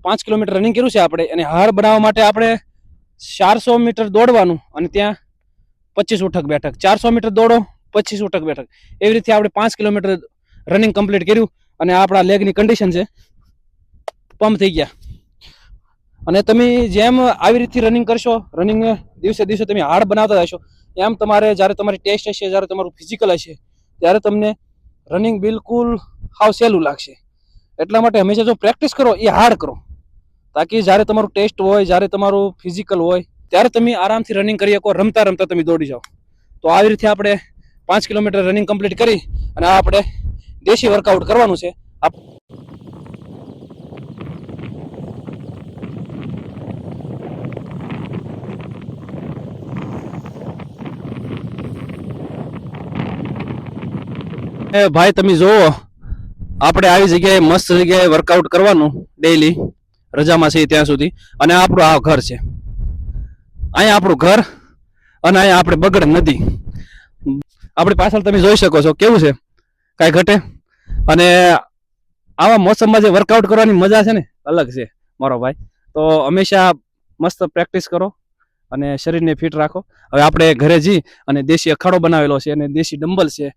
5 kilometre running કર્યું છે આપણે, અને હાડ બનાવવા માટે આપણે 400 મીટર દોડવાનું અને ત્યાં 25 ઉઠક બેઠક, 400 મીટર દોડો 25 ઉઠક બેઠક, એવી રીતે આપણે 5 કિલોમીટર રનિંગ કમ્પ્લીટ કર્યું. અને આપણા લેગની કન્ડિશન છે પંપ થઈ ગયા. અને તમે જેમ આવી રીતે રનિંગ કરશો, રનિંગ દિવસે દિવસે તમે હાર્ડ બનાવતા જશો, એમ તમારે જ્યારે તમારી ટેસ્ટ હશે, જ્યારે તમારું ફિઝિકલ હશે, ત્યારે તમને રનિંગ બિલકુલ હાવ સહેલું લાગશે. એટલા માટે હંમેશા જો પ્રેક્ટિસ કરો એ હાર્ડ કરો, તાકી જ્યારે તમારું ટેસ્ટ હોય, જ્યારે તમારું ફિઝિકલ હોય, ત્યારે તમે આરામથી રનિંગ કરી શકો, રમતા રમતા તમે દોડી જાઓ. તો આવી રીતે આપણે 5 કિલોમીટર રનિંગ કમ્પ્લીટ કરી અને આપણે દેશી વર્કઆઉટ કરવાનું છે. ભાઈ તમે જોવો, આપણે આવી જગ્યાએ મસ્ત જગ્યાએ વર્કઆઉટ કરવાનું ડેઈલી, રજામાં છે ત્યાં સુધી. અને આપણું આ ઘર છે, અહીંયા આપણું ઘર, અને અહીંયા આપણે બગડ નદી. આપણી પાછળ તમે જોઈ શકો છો કેવું છે, કાંઈ ઘટે. અને આવા મોસમમાં જે વર્કઆઉટ કરવાની મજા છે ને, અલગ છે મારો ભાઈ. તો હંમેશા મસ્ત પ્રેક્ટિસ કરો અને શરીરને ફિટ રાખો. હવે આપણે ઘરે જઈ અને દેશી અખાડો બનાવેલો છે અને દેશી ડમ્બલ છે,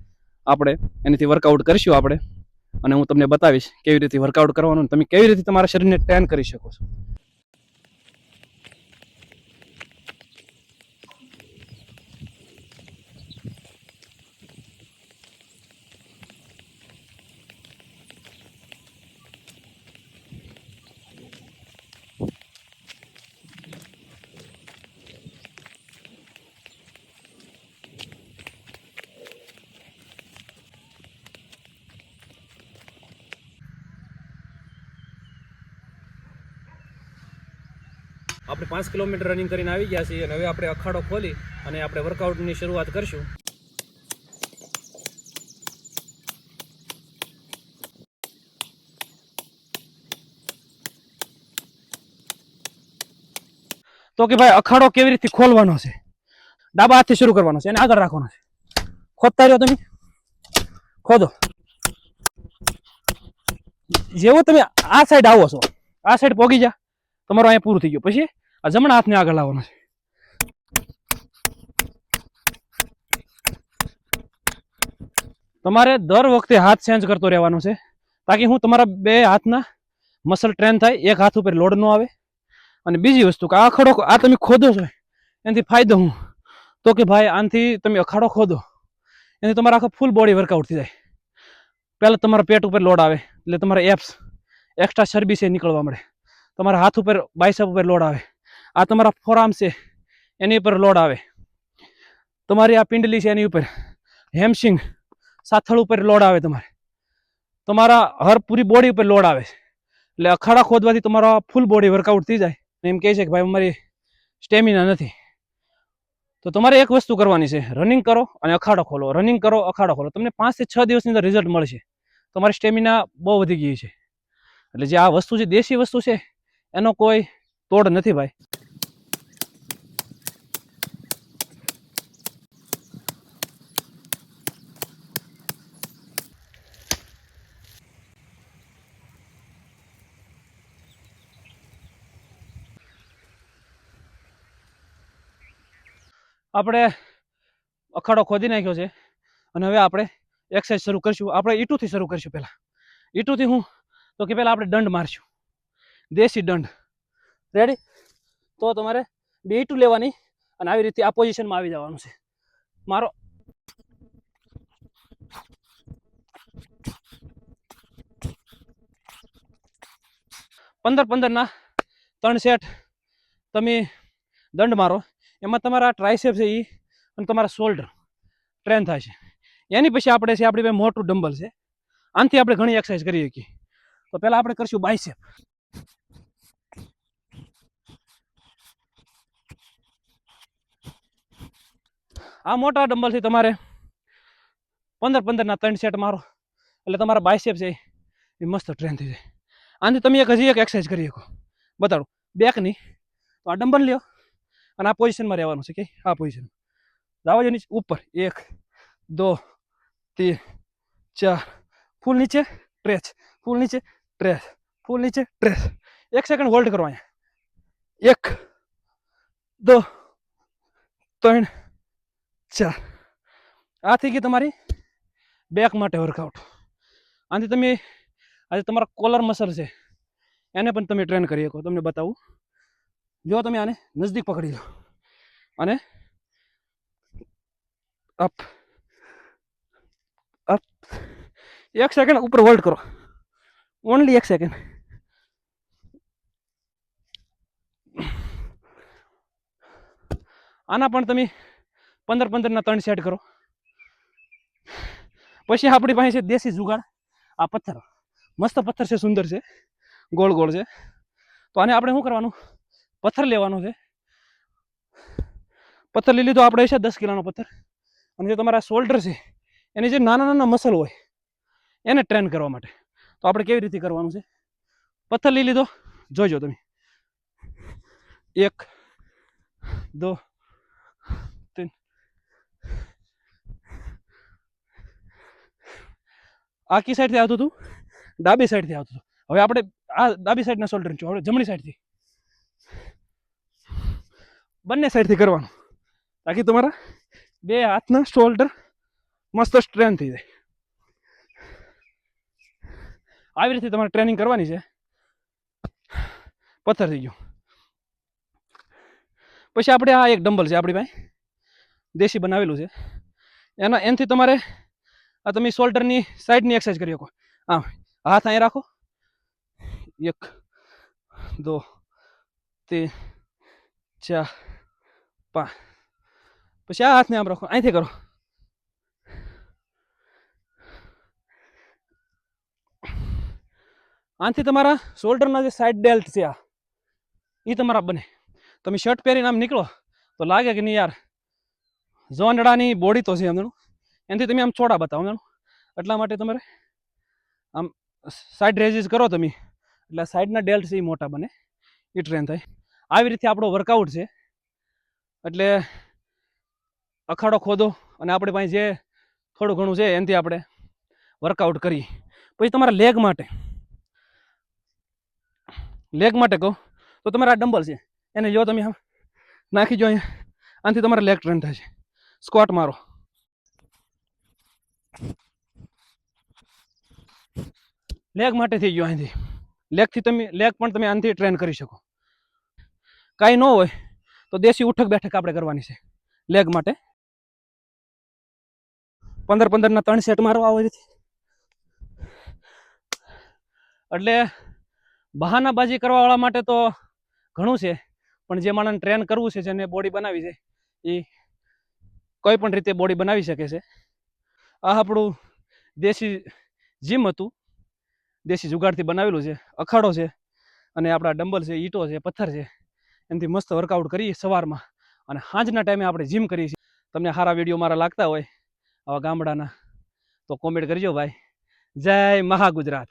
આપણે એનાથી વર્કઆઉટ કરીશું આપણે. અને હું તમને બતાવીશ કેવી રીતે વર્કઆઉટ કરવાનું, તમે કેવી રીતે તમારા શરીરને ટ્રેન કરી શકો છો. આપણે 5 કિલોમીટર રનિંગ કરીને આવી ગયા છીએ અને હવે આપણે અખાડો ખોલી અને આપણે વર્કઆઉટની શરૂઆત કરીશું. તો કે ભાઈ અખાડો કેવી રીતે ખોલવાનો છે, ડાબા હાથથી શરૂ કરવાનો છે અને આગળ રાખવાનો છે. ખોદતા રહ્યો, તમે ખોદો. જેવો તમે આ સાઈડ આવો છો, આ સાઈડ પોગી જા, તમારું અહીંયા પૂરું થઈ ગયું. પછી આ જમણા હાથને આગળ લાવવાનો છે. તમારે દર વખતે હાથ ચેન્જ કરતો રહેવાનો છે, તાકી હું તમારા બે હાથના મસલ ટ્રેન થાય, એક હાથ ઉપર લોડ ન આવે. અને બીજી વસ્તુ કે આ અખાડો આ તમે ખોદો છો, એનાથી ફાયદો હું તો કે ભાઈ આનાથી તમે અખાડો ખોદો એનાથી તમારા આખા ફૂલ બોડી વર્કઆઉટ થઈ જાય. પહેલાં તમારા પેટ ઉપર લોડ આવે એટલે તમારા એપ્સ એક્સ્ટ્રા ચરબી છે નીકળવા મળે. તમારા હાથ ઉપર બાયસેપ ઉપર લોડ આવે, આ તમારા ફોરઆર્મ છે એની ઉપર લોડ આવે, તમારી આ પિંડલી છે એની ઉપર, હેમસ્ટ્રિંગ સાથળ ઉપર લોડ આવે, તમારા હર પૂરી બોડી ઉપર લોડ આવે. એટલે અખાડા ખોદવાથી તમારો ફૂલ બોડી વર્કઆઉટ થઈ જાય. એમ કહે છે કે ભાઈ અમારી સ્ટેમિના નથી, તો તમારે એક વસ્તુ કરવાની છે, રનિંગ કરો અને અખાડો ખોલો, રનિંગ કરો અખાડો ખોલો. તમને 5 થી 6 દિવસની અંદર રિઝલ્ટ મળશે. તમારી સ્ટેમિના બહુ વધી ગઈ છે. એટલે જે આ વસ્તુ છે, દેશી વસ્તુ છે, એનો કોઈ તોડ નથી ભાઈ. આપણે અખાડો ખોદી નાખ્યો છે અને હવે આપણે એક્સરસાઇઝ શરૂ કરીશું. આપણે ઈટુથી શરૂ કરીશું. પહેલાં ઈટુથી હું તો કે પહેલાં આપણે દંડ મારશું, દેશી દંડ. રેડી? તો તમારે 2 ઈટું લેવાની અને આવી રીતે આ પોઝિશનમાં આવી જવાનું છે. મારો પંદર 3 સેટ તમે દંડ મારો. એમાં તમારા ટ્રાયસેપ છે એ અને તમારા શોલ્ડર ટ્રેન થાય છે. એની પછી આપણે છે, આપણી પાસે મોટું ડમ્બલ છે, આનાથી આપણે ઘણી એક્સરસાઇઝ કરી શકીએ. તો પહેલાં આપણે કરીશું બાયસેપ. આ મોટા ડમ્બલથી તમારે 15 3 સેટ મારો એટલે તમારા બાયસેપ છે એ મસ્ત ટ્રેન થઈ જાય. આનાથી તમે હજી એક એક્સરસાઇઝ કરી શકો, બતાડો બેકની. તો આ ડમ્બલ લ્યો અને આ પોઝિશનમાં રહેવાનું છે. કે આ પોઝિશન જાવ છે નીચે ઉપર, 1 2 3 4, ફૂલ નીચે ટ્રેચ, ફૂલ નીચે ટ્રેચ, ફૂલ નીચે ટ્રેચ. 1 સેકન્ડ હોલ્ડ કરો અહીંયા. 1 2 3 4. આ થઈ ગઈ તમારી બેક માટે વર્કઆઉટ. આનાથી તમે આજે તમારા કોલર મસલ છે એને પણ તમે ટ્રેન કરી શકો. તમને બતાવું, જો તમે આને નજદીક પકડી લો અને અપ અપ. 1 સેકન્ડ ઉપર હોલ્ડ કરો, ઓનલી 1 સેકન્ડ. આના પણ તમે 15-15 3 સેટ કરો. પછી આપણી પાસે છે દેશી જુગાડ. આ પથ્થર મસ્ત પથ્થર છે, સુંદર છે, ગોળ ગોળ છે. તો આને આપણે શું કરવાનું, પથ્થર લેવાનો છે. પથ્થર લઈ લીધો આપણે છે 10 કિલોનો પથ્થર. અને જે તમારા શોલ્ડર છે એની જે નાના નાના મસલ હોય એને ટ્રેન કરવા માટે તો આપણે કેવી રીતે કરવાનું છે. પથ્થર લઈ લીધો, જોઈજો તમે. 1 2 3. આ કી સાઈડથી આવતું હતું, ડાબી સાઈડથી આવતું હતું. હવે આપણે આ ડાબી સાઈડના શોલ્ડર છું, હવે જમણી સાઈડથી, બંને સાઈડથી કરવાનું તાકી તમારા બે હાથના શોલ્ડર મસ્ત સ્ટ્રેન થઈ જાય. આવી રીતે તમારે ટ્રેનિંગ કરવાની છે. પથ્થર થઈ ગયું. પછી આપણે આ એક ડમ્બલ છે આપણી પાસે, દેશી બનાવેલું છે. એનાથી તમારે આ તમે શોલ્ડરની સાઈડની એક્સરસાઇઝ કરી શકો. આમ હાથ અહીં રાખો, 1 2 3 4 5. પછી આ હાથને આમ રાખો, અહીંથી કરો. આનાથી તમારા શોલ્ડરના જે સાઈડ ડેલ્ટ છે આ એ તમારા બને. તમે શર્ટ પહેરીને આમ નીકળો તો લાગે કે નહીં યાર જોનડાની બોડી તો છે એમનું, એનાથી તમે આમ ચોડા બતાવો એમનું. એટલા માટે તમારે આમ સાઈડ રેઝિસ કરો તમે એટલે સાઈડના ડેલ્ટ છે એ મોટા બને, એ ટ્રેન થાય. આવી રીતે આપણો વર્કઆઉટ છે. એટલે અખાડો ખોદો અને આપણી પાસે જે થોડું ઘણું છે એનાથી આપણે વર્કઆઉટ કરીએ. પછી તમારા લેગ માટે કહું તો તમારા આ ડમ્બલ છે એને જો તમે આમ નાખી જો અહીંયા, આનાથી તમારે લેગ ટ્રેન થાય છે. સ્ક્વોટ મારો, લેગ માટે થઈ ગયો. અહીંથી લેગ પણ તમે આનાથી ટ્રેન કરી શકો. કાંઈ ન હોય તો દેશી ઉઠક બેઠક આપણે કરવાની છે લેગ માટે. 15-15 3 સેટ મારવા આવી રીતે. એટલે બહાનાબાજી કરવાવાળા માટે તો ઘણું છે, પણ જે માણસને ટ્રેન કરવું છે, જેને બોડી બનાવી છે, એ કોઈ પણ રીતે બોડી બનાવી શકે છે. આ આપણું દેશી જીમ હતું, દેશી જુગાડથી બનાવેલું છે. અખાડો છે અને આપણા ડમ્બલ છે, ઈંટો છે, પથ્થર છે, એનાથી મસ્ત વર્કઆઉટ કરીએ સવારમાં. અને સાંજના ટાઈમે આપણે જીમ કરીએ છીએ. તમને સારા વિડીયો મારા લાગતા હોય આવા ગામડાના તો કોમેન્ટ કરજો ભાઈ. જય મહાગુજરાત.